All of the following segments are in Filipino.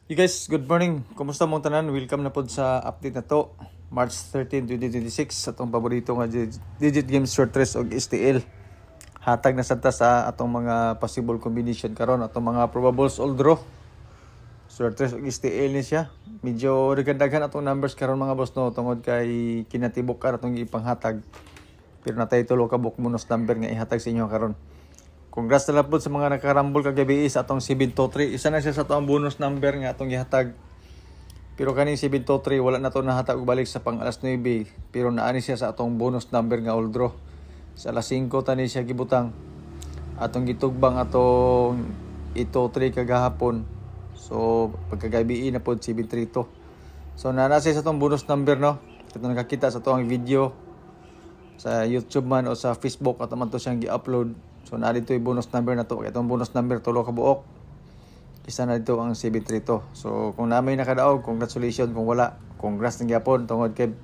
You guys, good morning. Kumusta mong tanan? Welcome na po sa update na to. March 13, 2026 sa atong paborito nga digit games short race og STL. Hatag na sadta sa atong mga possible combination karon, atong mga probables all draw. Short race og STL ni siya. Medyo daghan atong numbers karon mga boss no tungod kay kinatibok ka atong ipanghatag. Pero natay tulo ka book bonus number nga ihatag sa inyo karon. Congrats na lang po sa mga nakarambol kagabi sa atong 723. Isa na siya sa atong bonus number nga atong gihatag. Pero kaning 723 wala na to nahatag og balik sa pang alas 9. Pero naani siya sa atong bonus number nga all draw. Sa alas 5 tani siya gibutang. Atong gitugbang atong ito 3 kagahapon. So pagkagabi na po 732. So naana siya sa atong bonus number no. Ito nakakita sa atong video sa YouTube man o sa Facebook at man to siyang gi-upload. So na dito yung bonus number na to. Itong bonus number tulo ka buok. Isa na dito ang 732. So kung namay nakadaog, congratulations. Kung wala, congrats ng gyapon tungod kay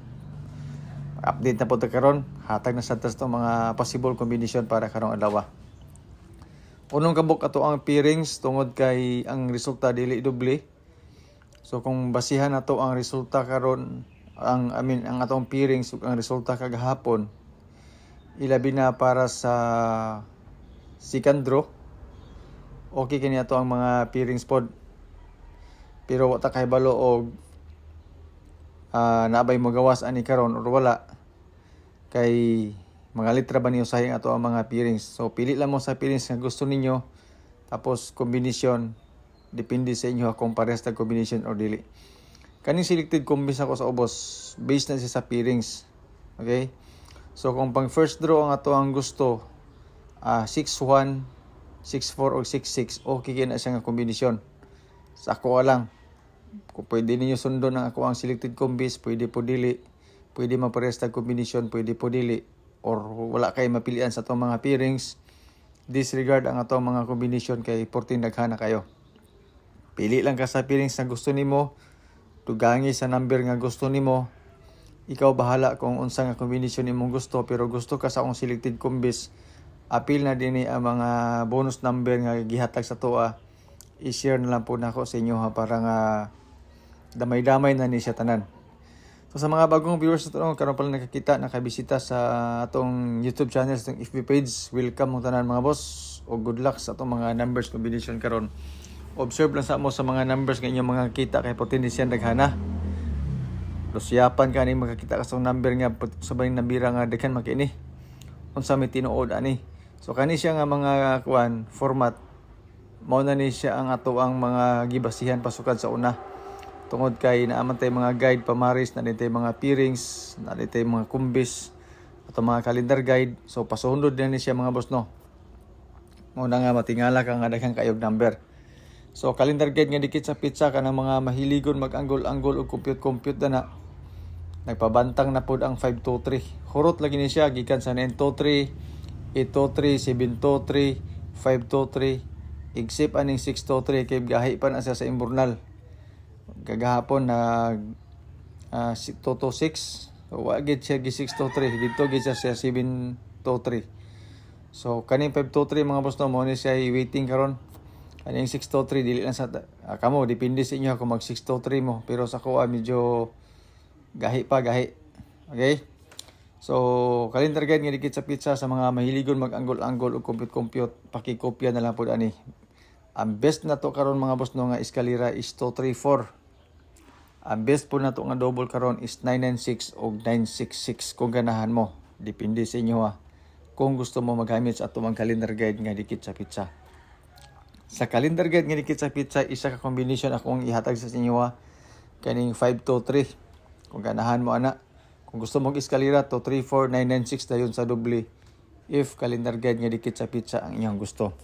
update na po ta karon. Hatag na sa tas to mga possible combination para karong adlaw. Unong kabuk ato ang pairings tungod kay ang resulta dili doble. So kung basihan nato ang resulta karon ang atong pairings ug ang resulta kagahapon ilabi na para sa second draw. Okay kini ato ang mga pairings pod. Pero wa ta kay balo og naabay magawas ani karon or wala. Kay mga litra ba niyo sayang ato ang mga pairings. So pili lang mo sa pairings nga gusto ninyo. Tapos combination depende sa inyo kung pares ta combination or dili. Kaning selected combis ako sa ubos based na siya sa pairings. Okay? So kung pang first draw ang ato ang gusto 6-1, 6-4 o 6-6, okay kaya na siya nga kombinasyon. Sa ako lang, kung pwede ninyo sundo ng ako ang selected combis, pwede po dili, pwede mapares tag kombinasyon, pwede po dili, or wala kayo mapilian sa itong mga pairings, disregard ang atong mga kombinasyon kay 14 daghana kayo. Pili lang ka sa pairings na gusto nimo, tugangi sa number nga gusto nimo, ikaw bahala kung unsa nga kombinasyon imong gusto, pero gusto ka sa akong selected combis, appeal na din ang mga bonus number nga gihatag sa tuwa. I-share na lang po nako sa inyo ha para nga damay-damay na ni siya tanan. So sa mga bagong viewers nato karon pala nakakita nakabisita sa atong YouTube channel sa atong FB page, welcome mo tanan mga boss o good luck sa atong mga numbers combination karon. Observe lang sa mo sa mga numbers nga inyong mga kita kay putin siya daghana. Lusyapan ka ni makakita ka sa number nga sabay nabira nga daghan makini. Unsa may tinuod ani. So kani siya nga mga format mao na ni siya ang ato ang mga gibasihan pasukan sa una. Tungod kay naaman tay mga guide pamaris na ditay mga pairings, na ditay mga kumbis, ato mga calendar guide. So pasundod na ni siya mga boss no. Mao na nga matingala ka nga daghang kayog number. So calendar guide nga dikit sa pizza kanang mga mahiligon mag-anggol-anggol ug compute na. Nagpabantang na pod ang 523. Hurot lagi ni siya gikan sa 923, 823, 723, 523. Igsip aning 623 kay gahi pa na siya sa imburnal. Kagahapon na 226. So wa gid siya gi 623. Dito gid siya 723. So kaning 523 mga boss no mo ni siya waiting karon. Kaning 623 dili lang sa kamo depende sa inyo kung mag 623 mo, pero sa ko medyo gahi. Okay? So, calendar guide nga dikit sa pizza sa mga mahiligon mag-anggol-anggol o compute-compute, pakikopya na lang po ani. Ang best na to karon mga boss no nga eskalera is 234. Ang best po na to nga double karon is 996 o 966 kung ganahan mo. Depende sa inyo ha. Kung gusto mo magamit sa atong calendar guide nga dikit sa pizza. Sa calendar guide nga dikit sa pizza, isa ka combination akong ihatag sa inyo ha. Kaning 523. Kung ganahan mo ana. Kung gusto mong eskalera to 34996 dayon sa doble if calendar guide nga dikit sa pizza ang inyong gusto.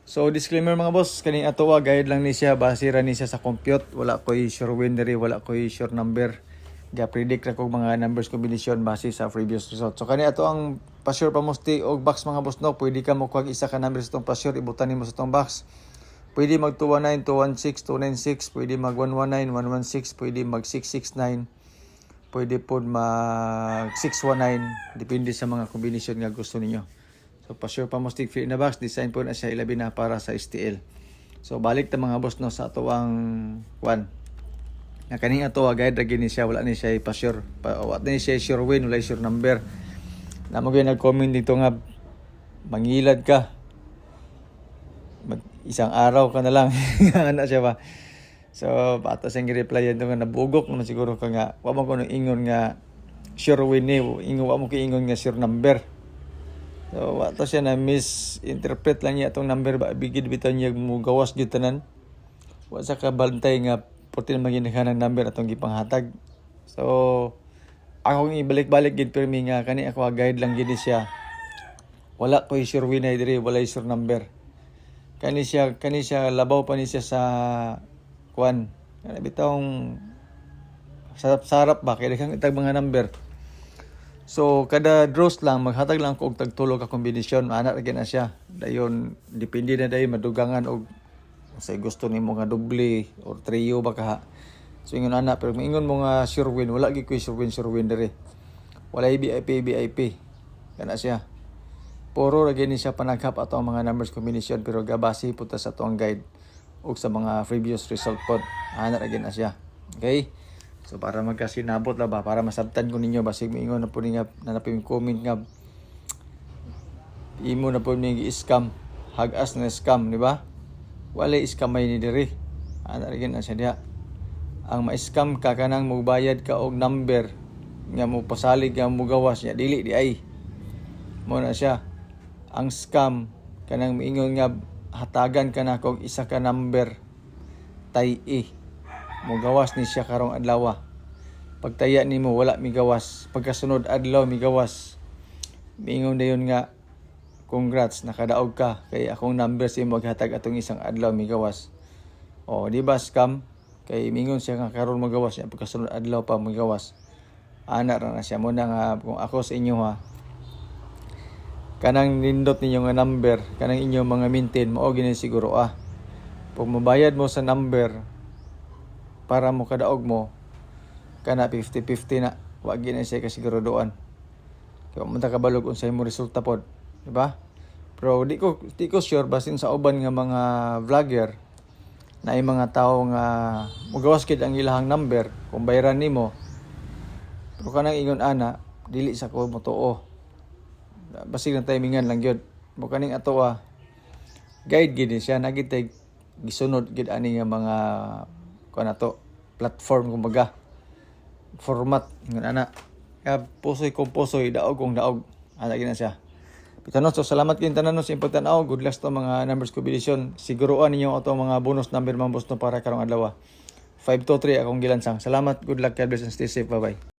So disclaimer mga boss, kaning ato guide lang ni siya, base ra ni siya sa compute, wala koy sure winner, wala koy sure number. Ga-predict ra kog mga numbers combination base sa previous result. So kani ato ang pa-sure pamusti og box mga boss no, pwede ka mo kuha isa ka number sa tong pa-sure ibutan nimo sa tong box. Pwede mag 219, 216, 296, pwede mag 119, 116, pwede mag 669. Pwede po mag 619 depende sa mga combination nga gusto ninyo. So pa-sure pa mo stick free na box, design po na siya ilabi na para sa STL. So balik ta mga boss no sa ato ang kwan. Na kaning ato guide ra gini siya, wala ni siya pa-sure. Wala ni siya sure win, wala sure number. Na mo nag-comment dito nga mangilad ka. Isang araw ka na lang. Ana siya ba? So pato siyang reply yan nga nabugok naman siguro ka nga. Wa mo ko ingon nga sure win ni, ingon wa mo ki ingon nga sure number. So wato siya na misinterpret lang niya itong number ba bigid bitaw niya mo gawas gyud tanan. Wa sa kabantay nga putin maginahan ng number atong gipanghatag. So akong ibalik-balik gid permi nga kani ako guide lang gid siya. Wala ko sure win ay diri, wala sure number. Kani siya labaw pa ni siya sa kwan. Kana bitawng sarap ba kay daghang itag mga number. So kada draws lang maghatag lang ko og tagtulo ka kombinasyon, ana ra na siya. Dayon depende na dayon madugangan og say gusto nimo nga doble or trio ba ka. So ingon ana pero ingon mo nga sure win, wala gyud ko sure win diri. Wala VIP. Kana siya. Puro ra gini siya panaghap ato ang mga numbers combination pero gabasi puta sa atong guide ug sa mga previous result pod. Ana ra na siya. Okay? So para magkasinabot la ba para masabtan ko ninyo basig moingon na po ni nga nanapim comment nga imo na po ni scam, hagas na scam, di ba? Wala scam may ni diri. Ana ra na siya diha. Ang ma-scam ka kanang mobayad ka og number nga mo pasalig nga mo gawas niya dili di ay. Mo na siya. Ang scam kanang miingon nga hatagan ka na kog isa ka number tay mo gawas ni siya karong adlaw. Pagtaya nimo wala mi gawas, pagkasunod adlaw mi gawas. Miingon dayon nga congrats nakadaog ka kay akong number sa imo maghatag atong isang adlaw mi gawas. Oh, di ba scam? Kay mingon siya nga karon magawas niya pagkasunod adlaw pa magawas. Ana ra na siya mo na nga kung ako sa inyo ha. Kanang nindot ninyo nga number, kanang inyo mga maintain mao gini siguro Pag mabayad mo sa number para mo kadaog mo kana 50-50 na, wa gini siya kasiguraduan. Kaya mo ta kabalog unsay mo resulta pod, di ba? Pero di ko sure basin sa uban nga mga vlogger na ay mga tao nga mugawas kid ang ilahang number kung bayaran nimo. Pero kanang ingon ana, dili sa ko mo tuo. Basig na timingan lang gyud. Mo kaning ato guide gid siya nagitay gisunod gid ani nga mga kuan ato platform kumbaga. Format ingon ana. Kaya pusoy kung pusoy, daog kung daog. Ana gid na siya. Pitanon, so salamat kin tanan sa imong tanaw. Good luck to mga numbers combination. Siguruan ninyo ato mga bonus number mambos no para karong adlaw. 523 akong gilansang. Salamat, good luck, God bless and stay safe. Bye-bye.